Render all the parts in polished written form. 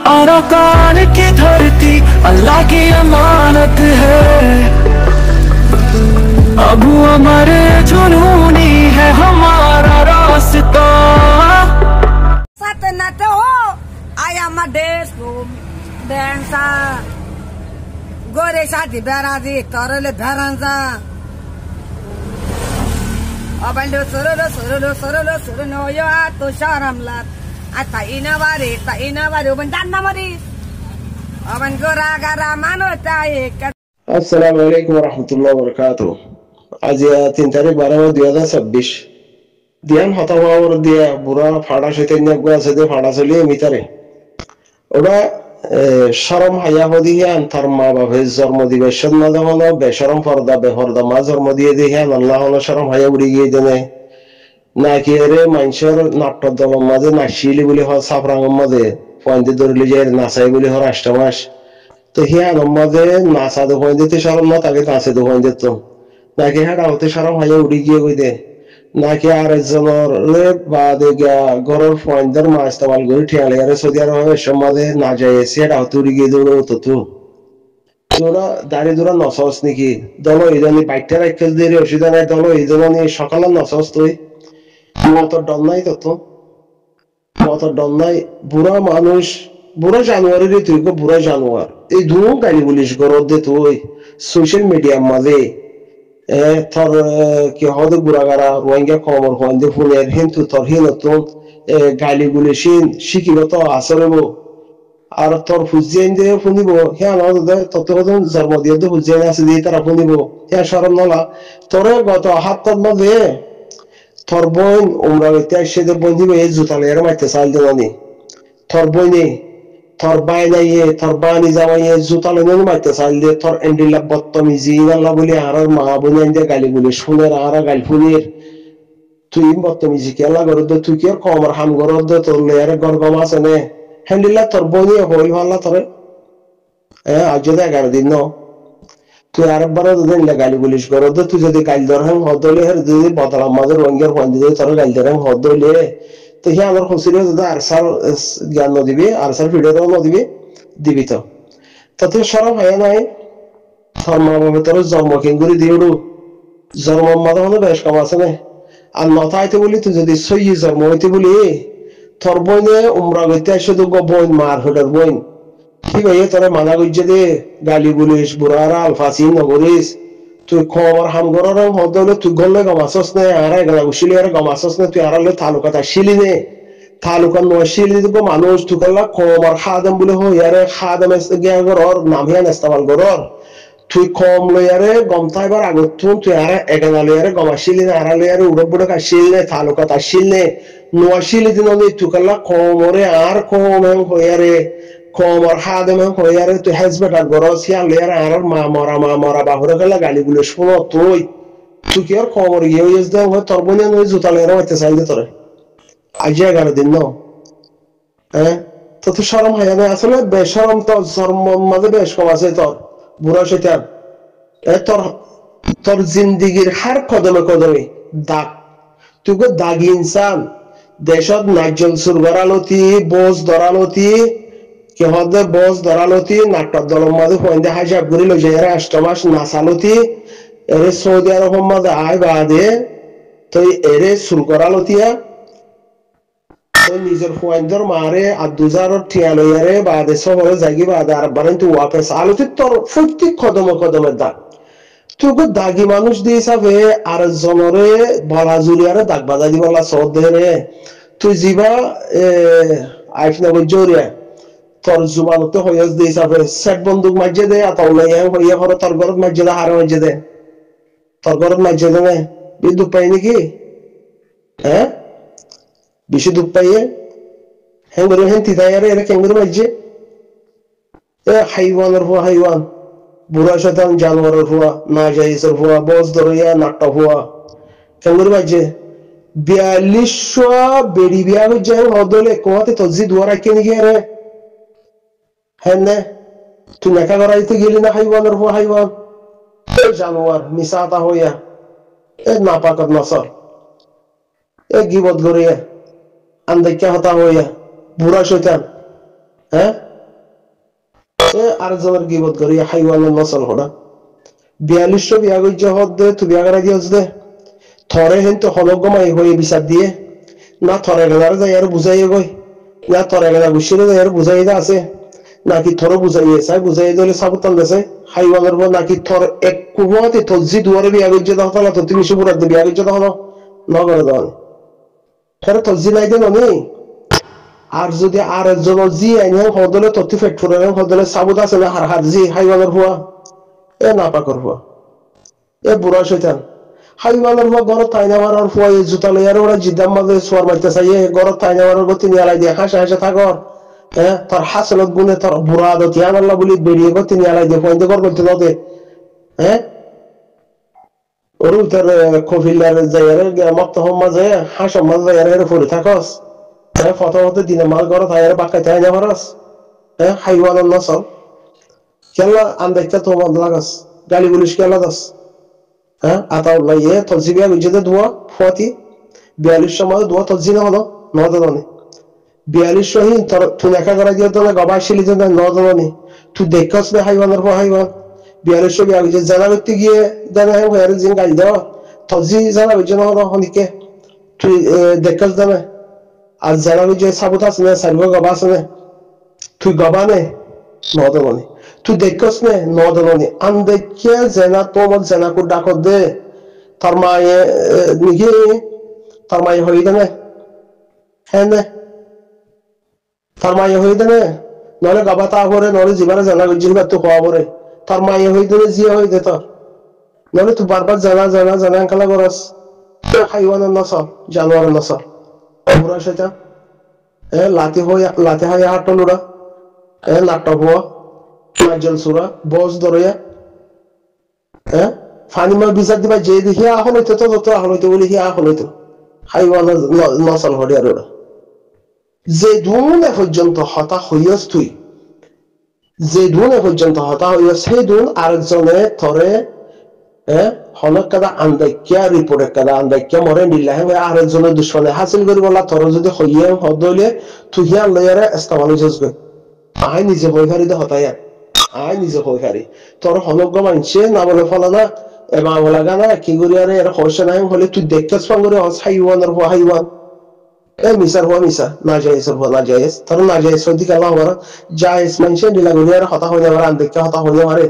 Arakan की धरती अल्लाह की अमानत है। अबू अमर जुनूनी है हमारा रास्ता। Satanate ho, I am a despo dancer. Gore shadi berazi, torole beranza. Abando sorolo yo ato sharamlat. Ata inawari, uban mari. Aban gora gara mano taye. আসসালামু আলাইকুম রহমতুল্লাহ বরকাতুহ। আজ 3 তারিখ 12 2026 দিয়ান হতাওয়ার দিয়া বুড়া ফাড়া শৈতান্য আছে যে ফাড়া চলিয়ে মিতারে ওরা শরম হায়া হদিয়ান তার মা বাপের জন্ম দিবে সন্না দেওয়ান বেশরম পর্দা বেহরদা মা জন্ম দিয়ে দিয়ান আল্লাহ শরম হায়া উড়ি গিয়ে দেনে নাকি রে মানুষের নাট্য দলের মাঝে নাচিলি বলে হয় সাফরাঙের মাঝে পয়েন্টে ধরলি যে নাচাই বলে হয় রাষ্ট্রমাস তো হিয়ান মাঝে নাচা দোকান দিতে সরম না তাকে নাচে দোকান দিত নাকি হ্যাঁ হতে সরম হাইয়া উড়ি গিয়ে কই দে নাকি আরেকজনের বাদে ঘরের পয়েন্টের মাছ তামাল করে ঠিয়ালে আরে সৌদি আরবে সমাজে না যায় সেটা হতে উড়ি গিয়ে দৌড়ো তো তোরা দাঁড়িয়ে দৌড়া নসস নাকি দল ইদানি বাইকটা রাখতে দেরি অসুবিধা নাই দল ইদানি সকালে নসস তুই মতর ডল নাই তো মতর ডল নাই বুড়া মানুষ বুড়া জানুয়ারি রে তুই বুড়া জানুয়ার এই দু গালি বলিস গরদ দে তুই সোশ্যাল মিডিয়ার মাঝে তোর কি হদে বুড়াগারা রোহিঙ্গা কমর হইন্দে ফুনের হিন্দু তোর হিনতুন গালি বলিসিন শিখিগত আসরব আর তোর ফুজিয়াইন দে ফুনিব হ্যাঁ আমাদের তত জন্ম দিয়ে তো ফুজিয়াইন আছে দিয়ে তারা ফুনিব হ্যাঁ সরম নলা তোর গত হাতটার মধ্যে তোর বোন উমরা হইতে আসে বোন দিবে এই জুতালে এর মাইতে চাল দেওয়ানি তোর বইনে তোর বাইনাইয়ে তোর বানি জামাইয়ে জুতালে নেন মাইতে চাল দিয়ে তোর এন্ডিলা বত্তমিজি আল্লাহ বলি আর মা বোন দিয়ে গালি বলি শুনের আর গালি ফুনের তুই বত্তমিজি কে আল্লাহ গরদ তুই কি আর কমর হাম গরদ তোর লেয়ারে গরগম আছে নে হ্যান্ডিলা তোর বইনে হইল ভাল্লা তোরে আজ যদি 11 দিন ন তুই আরেকবার যদি গালি বলিস গরদ তুই যদি গাইল ধরেন হদলে হের যদি বদলা মাঝে রঙ্গের পয়েন্ট দিয়ে তোর গাইল ধরেন হদলে তো হে আমার খুশিরে যদি আরসাল জ্ঞান দিবি আরসাল ভিডিও দিবি দিবি তো তাতে সরম হয় নাই তোর মা বাবা তোর জন্ম কেঙ্গুরি দিওড়ু জন্ম মাথা হলে বেশ কম আছে না আর নথা আইতে বলি তুই যদি সই জন্ম হইতে বলি তোর বইনে উমরা গইতে আসে তো বইন মার হটার বইন কি ভাই তোরা মানা গইছে দে গালি বলিস বুড়ারা আলফাসি নগরিস তুই খবর হাম গরর হদলে তুই গলে গমাসস নে আরে গলা গুছিলি আরে গমাসস নে তুই আরালে তালুকাটা শিলি নে তালুকা নো শিলি দিব মানুষ তুই কলা খবর খাদম বলে হই আরে খাদম এস গিয়া গরর নাম হিয়ান ইস্তেমাল গরর তুই কম লই আরে গমতাইবার আগত তুই আরে এগানা লই আরে গমাশিলি নে আরালে আরে উড়ব বড় কা শিলি নে তালুকাটা শিলি নে নো শিলি দিন নে তুই কলা খবরে আর কম হই আরে কমর হাদম হই আরে তুই হেজবেটার গরস হিয়া লই আরে আর মা মরা বাহুরে গলা গালি বলে শুনো তুই কি আর কমর গিয়ে হইস দে তোর বনে নই জুতালে এর হইতে চাইলে তোরে আজ 11 দিন ন তো তুই শরম হয় না আসলে বেশরম তো জন্ম মাঝে বেশ কম আছে তোর বুড়া শৈতান তোর জিন্দিগির হার কদমে কদমে দাগ তুই দাগি ইনসান দেশত নাইজল সুর গড়ালতি বোঝ ধরালতি কি হদে বোঝ ধরালতি নাটক দলের মাঝে পয়েন্টে হাজাব করে লই যায় 8 মাস নাচালতি এরে সৌদি আরব মাঝে আয় বাদে তো এরে সুর গড়ালতিয়া নিজের পয়েন্টের মারে আর 2000 ঠিয়া লইয়ারে বাদে শহরে যাগি বাদে আর বারেন তুই ওয়াপস আলতি তোর প্রত্যেক কদমে দাগ তুই দাগি মানুষ দিয়ে হিসাবে আর জনরে বলা জুলিয়ারে দাগ বাজা দি বলা সদ রে তুই জিবা আইফনা বজরিয়া তোর জুবানতে হইয়াস দিয়ে হিসাবে সেট বন্দুক মাঝে দে আতাউলাই হইয়া হরে তোর ঘরত মাঝে দে হারে মাঝে দে তোর ঘরত মাঝে দে বিদ্যুৎ পাই নাকি হ্যাঁ বেশি দুধ পাইয়ে হ্যাঁ করে হ্যাঁ তিতাইয়ারে এরা কেঙ্গুর মাঝে হাইওয়ানের হওয়া হাইওয়ান বুড়া শতান জানোয়ারের হওয়া না যাইসের হওয়া বস ধরিয়া নাট্টা হওয়া কেঙ্গুর মাঝে 4200 বেড়ি বিয়া হয়ে যায় হদলে কোয়াতে তজি দুয়ার আইকে নাকি আরে হ্যাঁ না তুই নেকা করাইতে গেলি না হাইওয়ানের হওয়া হাইওয়ান জানোয়ার মিসাতা হইয়া নাপাকত নসর গিবত গড়িয়া আন্দাইকা হতা হইয়া বুড়া শৈতান আরেকজনের গিবত করি হাইওয়ানের নসল হড়া 4200 বিয়া গজ্য হদ দে তুই বিয়া করা দিয়স দে থরে হেন তো হলগমাই হয়ে বিচার দিয়ে না থরে গেলার যাই আর বুঝাই গই না থরে গেলা গুছিয়ে যাই আর বুঝাই দা আছে নাকি থর বুঝাইয়ে চাই বুঝাই দিলে সাবতান দেছে হাইওয়ানের পর নাকি থর এক কুহুয়াতে তজি দুয়ারে বিয়া গজ্য দাও তালা তো তুমি সুপুরাত বিয়া গজ্য দাও নগরে দাও ফের তজি নাই দেন আমি আর যদি আর একজন জি আইনে হদলে তত্তি ফেট ফুরে হদলে সাবুত আছে না হার হার জি হাইওয়ানের হুয়া এ না পাকর হুয়া এ বুড়া শৈতান হাইওয়ানের হুয়া গরত তাইনা মারার হুয়া এই জুতা লইয়ার ওরা জিদ্দাম মাঝে সোয়ার মারতে চাই গরত তাইনা মারার গতি নিয়ে আলাই দিয়ে হাসা হাসা থাকর হ্যাঁ তোর হাসলত গুনে তোর বুড়া দতি আনাল্লা বলি বেরিয়ে গতি নিয়ে আলাই দিয়ে পয়েন্ট কর করতে নতে হ্যাঁ ওরু তোর কফিলার যাইয়ার মত হম্মা যায় হাসম মাঝ যাইয়ার ফুরে থাকস হ্যাঁ প্রথমত দিনে মাল গরত আয়ার বাক্কাইতে আইনা মারাস হ্যাঁ হাইওয়ানের নসল কেলা আন্দাইতে তো মন লাগাস গালি গুলিশ কেলা দাস হ্যাঁ আতাউল্লাহ ইয়ে তলজি বিয়া গুজে দোয়া ফুয়াতি 4200 মাঝে দোয়া তলজি না হলো নদনে 4200 হি তোর তুই একা করা দিয়ে তো গবাই শিলি যে নদনে তুই দেখছস না হাইওয়ানের পর হাইওয়ান 4200 বিয়া গুজে জানা করতে গিয়ে জানা হয় আর জিন গালি দাও তলজি জানা গুজে না হলো হনিকে তুই দেখছস না আর জানা গুজে সাবুত আছে না সাইবো গবা আছে না তুই গবা নে নদনে তুই দেখছস না নদনে আন্দেকিয়া জানা তোমার জানা কো ডাক দে তার মায়ে নিগে তার মায়ে হইদে না হ্যাঁ না তার মায়ে হইদে না নলে গবা তা করে নলে জীবনে জানা গুজে বা তো হওয়া পরে তার মায়ে হইদে না জিয়া হইদে তোর নলে তুই বারবার জানা জানা জানা কালা করস হাইওয়ানের নসল জানোয়ারের নসল বুড়া সেটা লাতি হয় হাটলুরা লাট্টা হওয়া নাজল সুরা বস ধরিয়া ফানিমা বিচার দিবা যে দেখি আহল হইতো তো যত আহল হইতো বলি হি আহল হইতো হাইওয়ান নসল হরিয়ার ওরা যে দুনে পর্যন্ত হতা হইয়াস তুই যে দুনে পর্যন্ত হতা হইয়াস সেই দুন আরেকজনে থরে হনক কাদা আন্দাইকিয়া রিপোর্টে কাদা আন্দাইকিয়া মরে নিলাহে আরেকজনের দুশ্মনে হাসিল করি বলা থর যদি হইয়া হদলে তুই হিয়া লয়ারে ইস্তেমাল হইছস গই আই নিজে হইখারি দে হতায়া আই নিজে হইখারি তোর হনগ্য মানছে না বলে ফলা না এমা বলা গানা কি করি আরে এর হর্ষ নাই হলে তুই দেখতেছ পাঙ্গরে হস হাইওয়ানের হো হাইওয়ান মিসার হো মিসা না যাইস হো না যাইস তোর না যাইস দিকে আল্লাহ বড় যাইস মানছে দিলা গরি আর হতা হইয়া মারা আন্দাইকিয়া হতা হইয়া মারে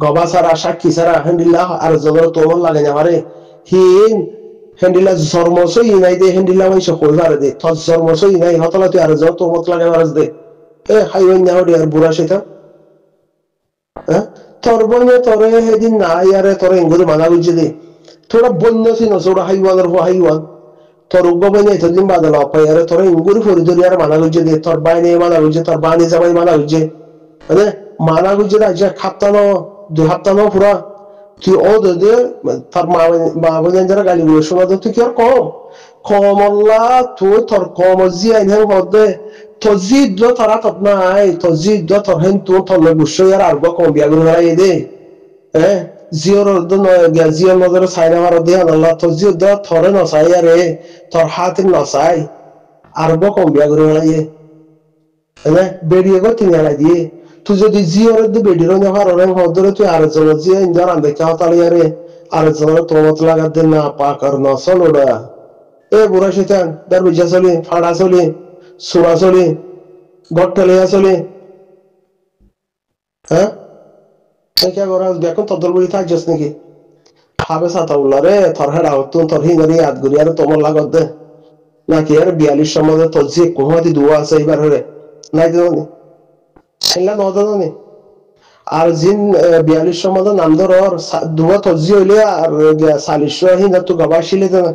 গবা সারা সাক্ষী সারা হেন্ডিল্লা আর জনের তোমন লাগে না মারে হিন হেন্ডিলা জন্মসই নাই দে হেন্ডিলা মাইছে কইবার দে তোর জন্মসই নাই হতলা তুই আর জন তোমত লাগে মারাস দে হাইওয়ান না হডি আর বুড়া সেটা তোর বন্য তোরে সেদিন না ইয়ারে তোর ইঙ্গুরি মানা বুঝে দে তোরা বন্য ছিল ওরা হাইওয়ানের হো হাইওয়ান তোর উগ্গবে নেই তোর দিন বাদল অপাই আরে তোর ইঙ্গুরি ফরি ধরি আর মানা বুঝে দে তোর বাইনে মানা বুঝে তোর বানি যাবাই মানা বুঝে মানে মানা বুঝে রাজ্য খাপ্তানো 2 হাপ্তানো পুরা তুই ও দে তার মা বোনের যারা গালি গুলো শোনা তুই কি আর কম আল্লাহ তুই তোর কম জি আইন হদে তজিদ তারা তত নাই তজিদ তোর হেন তুই তোর বুঝছো আর আর কম বিয়া করে হারাই দে জিওর জিওর নজর সাইনা মার দে আল্লাহ তজিদ থরে নসাই আরে তোর হাতের নসাই আর কম বিয়া করে হারাই বেরিয়ে গো তিনি হারাই দিয়ে তুই যদি জিওর বেডির হদরে তুই আরেকজন জিয়া ইন্দার আন্দাইকা হতালি আরে আরেকজনের তোমত লাগাত দে না পাকার নসল ওরা বুড়া শৈতান দার বুঝা চলি ফাড়া চলি সুরা চলি গট্টালিয়া চলি দেখুন তদল বলি থাকছিস নাকি হাবে সাতাউল্লা রে তোর হেড়া তুন তোর হিঙ্গারি ইয়াদ করি আর তোমার লাগত দে নাকি আর 42 মধ্যে তোর যে কুমাতি দুয়া আছে এবার হরে নাই দেনি নদনী আর জিন 42 মধ্যে নাম ধর দুয়া তজি হইলে আর 40 হিন্দা তো গবা শিলে দেনা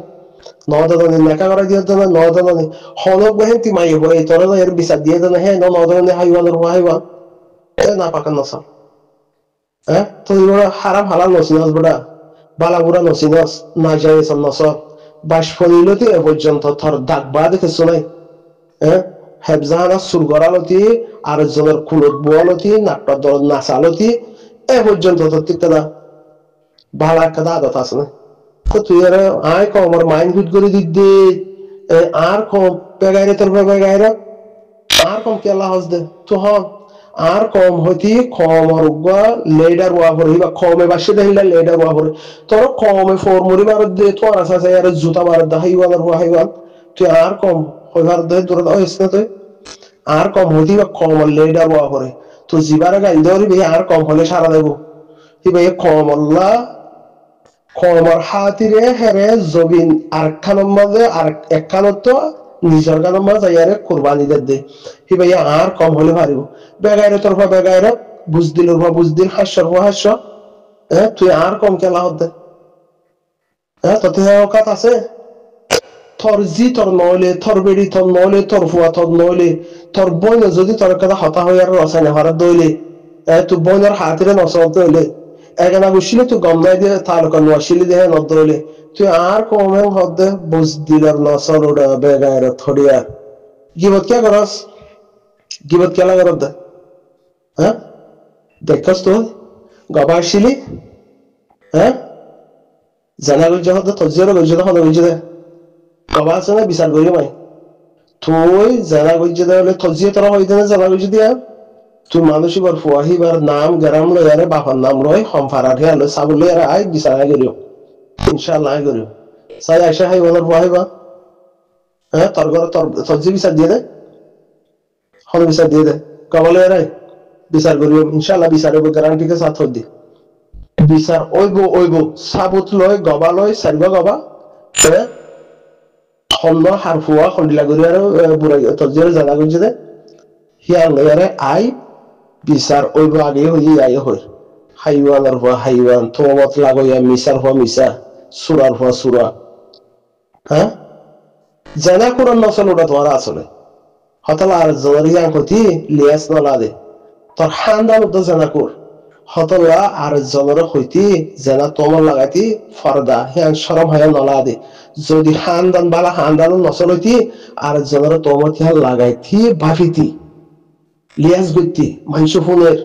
নদনী নেকা করা দিয়ে দেনা নদনী হনক বহেন তি মাই হই তোর এর বিচার দিয়ে দেনা হে নদনী হাইওয়ানের হাইওয়ান না পাকান নসা তো এগুলো হারাম হালাল নসিনাস বড়া বালা বুড়া নসিনাস না যায় নস বাস ফলিলতি এ পর্যন্ত থর দাগ বা দেখেছ নাই হেফজাহানা সুরগরালতি আর জনের কুলত বোয়ালতি নাট্টা দল নাচালতি এ পর্যন্ত তোর ঠিক কাদা ভালা কাদা আদত আছে না তো তুই আর আয় কম আমার মাইন্ড ফিট করে দিক দে আর কম পেগাইরে তোর পেগাইরে আর কম কেলা হস দে তো হ আর কম হইতি কম অরুগা লেডার ওয়া ভরে বা কমে বাসে দেহিলা লেডার ওয়া ভরে তোর কমে ফর্মুলি মারত দে তো আর আছে আর জুতা মারত দা হাইওয়ান আর ওয়া হাইওয়ান তুই আর কম হইবার দে দূর দাও ইসনা তুই আর কম হইতি বা কম লেডার ওয়া ভরে তো জিবারে গাইল দেওয়ারি ভাই আর কম হলে সারা দেব কি ভাই কম আল্লাহ কমর হাতিরে হেরে জবিন আর খানোর মাঝে আর এক খানোর তো নিজের গানোর মাঝে যাইয়ারে কোরবানি দে হি ভাই আর কম হলে পারিব বেগাইরে তরফা বেগাইরে বুঝ দিলের বা বুঝ দিন হাস্যর বা হাস্য তুই আর কম খেলা হতে তোতে অকাত আছে তোর জি তোর নইলে তোর বেড়ি তোর নইলে তোর ফুয়া তোর নইলে তোর বইন যদি তোর কথা হতা হয়ে আর রসায়নে হরাত দইলে তুই বইনের হাতিরে নসল দইলে এখানে বসলে তুই গম নাই দিয়ে তালুকা নোয়াশিলি দিয়ে নদ দইলে তুই আর কমে হতে বুঝ দিলের নসল ওটা বেগাইরে থরিয়া গিবত কে করস গিবত কেলা করত দে দেখছস তো গবা আসিলি জানা গেল যখন তো তজিয়ার গেছিল তখন গেছে দে গবা আছে না বিচার করি মাই তুই জানা গেছে দে হলে তজিয়া তোরা হইতে না জানা গেছে দিয়া তুই মানুষ বার ফুয়াহি বার নাম গেরাম লই আরে বাপার নাম লই হম ফারাঠে আলো সাবুল লই আরে আই বিচার আই করিও ইনশাআল্লাহ আই করিও সাই আইসা হাই ওনার ফুয়াহি বা তোর ঘরে তোর তজি বিচার দিয়ে দে হল বিচার দিয়ে দে গবা লই আরে বিচার করিও ইনশাআল্লাহ বিচার হইব গ্যারান্টিকে সাথ হই দি বিচার ওইব সাবুত লয় গবা লয় সারিবা গবা খন্ড হারফুয়া খন্ডিলা করি আর বুড়াই তজিয়ার জানা করছে দে হিয়ার লয় আরে আই বিচার ওইব আগে হই আই হই হাইওয়ান আর হুয়া হাইওয়ান তোমাত লাগইয়া মিসার হুয়া মিসা সুরার হুয়া সুরা জানা কোরআন নসল ওটা তোমার আসলে হতলা আর জরিয়া কতি লিয়াস নলা দে তোর হান্দান তো জানা কর হতলা আর জনের হইতি জেনা তোমার লাগাইতি ফরদা হিয়ান শরম হয়ে নলা দে যদি হান্দান বালা হান্দান নসল হইতি আর জনের তোমার হিয়ান লাগাইতি ভাবিতি লিয়াস গতি মানুষ ফোনের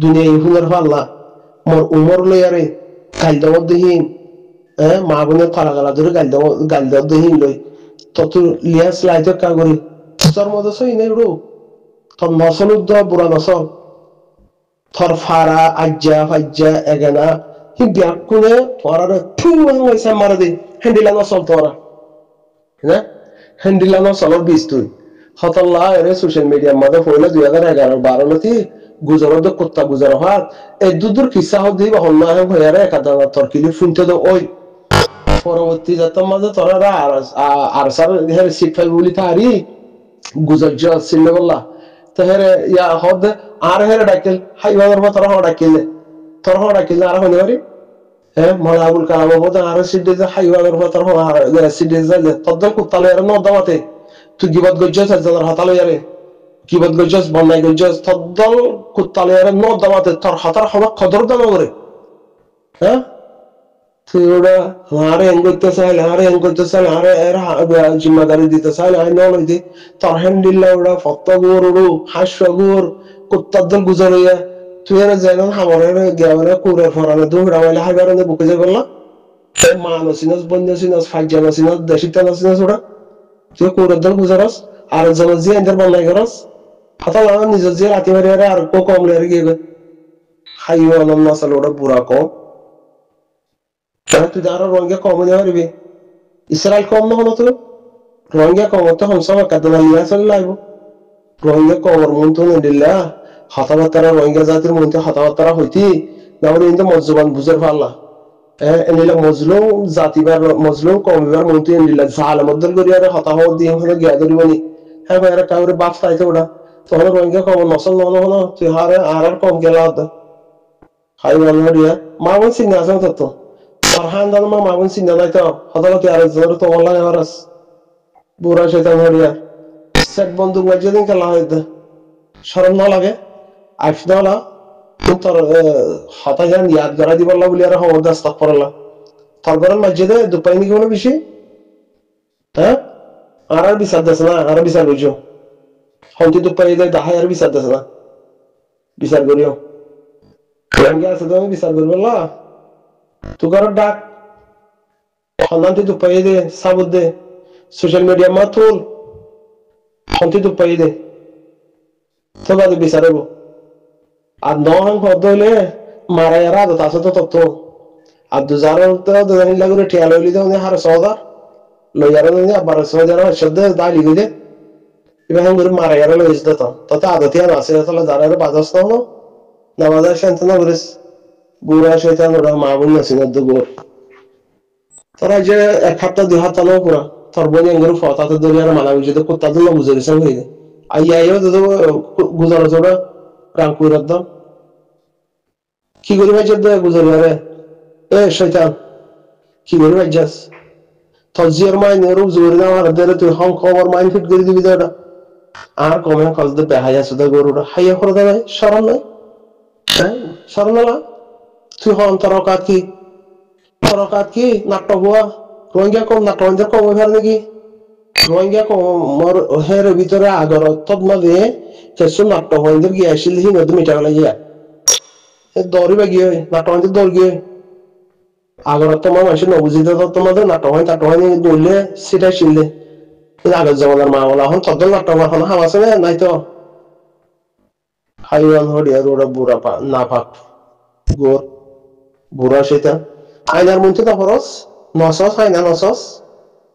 দুনিয়া ফোনের ফাল্লা মোর উমর লইয়ারে গাইল দাও দেহিন মা বোনের ফালা গালা ধরে গাইল দাও দেহিন লই তত লিয়াস লাইতে কা করি তোর মতো সই নেই রো তোর নসল উদ্দ বুড়া নসল থর ফারা আজ্জা ফাজ্জা এগানা হি ব্যাক করে তোরারে ফুল হইছে মারা দে হ্যান্ডেলা নসল তোরা হ্যান্ডেলা নসলর বিস তুই হতল্লাহ এর সোশ্যাল মিডিয়ার মধ্যে পড়লে 2011-12 লতি গুজরদ কুত্তা গুজর হাত এই দুদুর কিসা হদ দিবা হল্লা হইয়ারে একাদানা তরকিলি ফুনতে দো ওই পরবর্তী জাতর মাঝে তোরা আর সার হের শিফাই বলি তারি গুজর ছিল বললা তো হেরে ইয়া হদ আর হেরে ডাকিল হাইওয়ার মত তোর ডাকিল আর হনে পারি মনে আবুল কালাম বলতে আর সিডে যে হাইওয়ার মত আর সিডে যে তদ্দর কুত্তালে আর নদামাতে তুই গিবত গজ্জস জানার হাতালে ইয়ারে গিবত গজ্জস বন্যাই গজ্জস তদ্দল কুত্তালে আর নদামাতে তোর হাতার হবা কদর দান করে তুই ওরা আরে এন করতে চাইলে আরে এর জিম্মাদারি দিতে চাইলে আই নলইতে তোর হ্যান্ডিল্লা ওরা ফত্তগুর ওরু হাস্যগুর কুত্তাদল গুজরিয়া তুই এর জানান হামরের গেওরে কুরের ফরানে দুহরা মাইলে হাইবারে বুকে যে বললা মানসিনাস বন্যসিনাস ফাইজানসিনাস দেশিতানসিনাস ওরা তুই কুরের দল গুজরাস আর জনজি এন্টার বন্যাই করস হাতাল আমার নিজের যে রাতি মারি আর কম লেরে গিয়ে হাইওয়ান নাসাল ওরা বুড়া কম তুই আরো রঙে কম হতে পারবি ইসরায়েল কম না হলো তো রঙে কম হতে হমসা কাদনা লিয়া চলে লাগবো রঙে কমর মন তো দিল্লা হতাবার্তারা রোহিঙ্গা জাতির মধ্যে হতাবার্তারা হইতি না বলে কিন্তু মজবান বুঝার পারলা এনিলা মজলুম জাতিবার মজলুম কমিবার মন্ত্রী এনিলা জাল মদ্দল করি আর হতাহ দিয়ে হলে গিয়া ধরিবনি হ্যাঁ ভাই এরা কাউরে বাপ চাইতে ওটা তখন রোহিঙ্গা কম নসল নন হলো তুই হারে আর কম গেলা হতো হাই মানিয়া মামুন সিং আছে তো farhan dan ma magun sin na to hadalati ar zor to wallahi aras বুড়া শয়তান হরিয়া সেট বন্দুক মাঝে দিন খেলা হইতে শরম না লাগে আফদালা তোর হাতা জান ইয়াদ করা দিব আল্লাহ বলি আর হওয়া আস্তাগফিরুল্লাহ তার গরম মসজিদে দুপাই নি কোনো বেশি আর বিচার দেশ না আর বিচার বুঝো হন্তি দুপাই দেয় দাহাই আর বিচার দেশ না বিচার করিও রঙে আছে তুমি বিচার করবো আল্লাহ তু কর ডাক হন্তি দুপাই দে সাবুদ দে সোশ্যাল মিডিয়া মাতুল হন্তি দুপাই দে তো বাদে বিচার হবো আর নহং হলে মারা এরা আদত আছে তো তত্ত্ব আর দুজারের তো দুজানি লাগলে ঠিয়া লইলি তো হার সদা লইয়ার আবার সজার শব্দ দালি গিয়ে এবার করে মারা এরা লইস তো তত আদতিয়া না আছে তাহলে যারা বাজাস না বাজার শান্ত না করিস বুড়া শয়তান ওরা মা বোন নাসিন গোর তোরা যে এক সপ্তাহ 2 সপ্তাহ নো পুরা তোর বোন এঙ্গের ফতাতে ধরে আর মানা বুঝে তো কুত্তা দিল বুঝে গেছে হই আইয়া তো গুজারা জোড়া রামপুরের দাম কি করি ভাই যদি গুজারি আরে এ শয়তান কি করি ভাই যাস তোর জিয়ার মাইন রূপ জোরে না আর দেরে তুই হং খবর মাইন ফিট করে দিবি দাদা আর কমে কল দে বেহায়া সুদা গরুটা হাইয়া করে দেয় শরণ নাই হ্যাঁ শরণ না তুই হন তরকাত কি নাটক হওয়া রোহিঙ্গা কম নাটক কম হয়ে নাকি রোহিঙ্গা কম মোর হের ভিতরে আগর তদমালে কিছু নাটক হইন্দের গিয়ে আসিল হি নদী মিটা গেল গিয়া দৌড়ি বা গিয়ে নাটক দৌড় গিয়ে আগর তোমার মানুষ নবুঝিতে তো তোমাদের নাটক হয় দৌড়লে সেটাই শিললে আগের জমানার মা বলা এখন তদ্দল নাটক এখন হাম আছে নাই তো হাইওয়ান হরিয়া ওরা বুড়া না পাক গোর বুড়া সেটা আইনার মধ্যে তো খরচ নসস আইনা নসস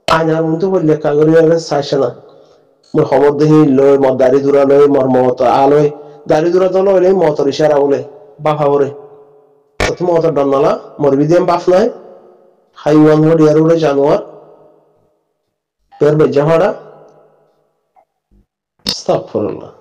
আইনার মধ্যে বললে কাগরি চাইছে না মই খবর দেখি লই মর দাড়ি দূরা লই মর মত আলই দাড়ি দূরা তো লইলে মতর ইশারা বলে বাফা বলে তুমি মতর ডন্নালা মরবি দিম বাফ নাই হাইওয়ান হরিয়ার ওরে জানোয়ার পের বেজা হড়া আস্তাগফিরুল্লাহ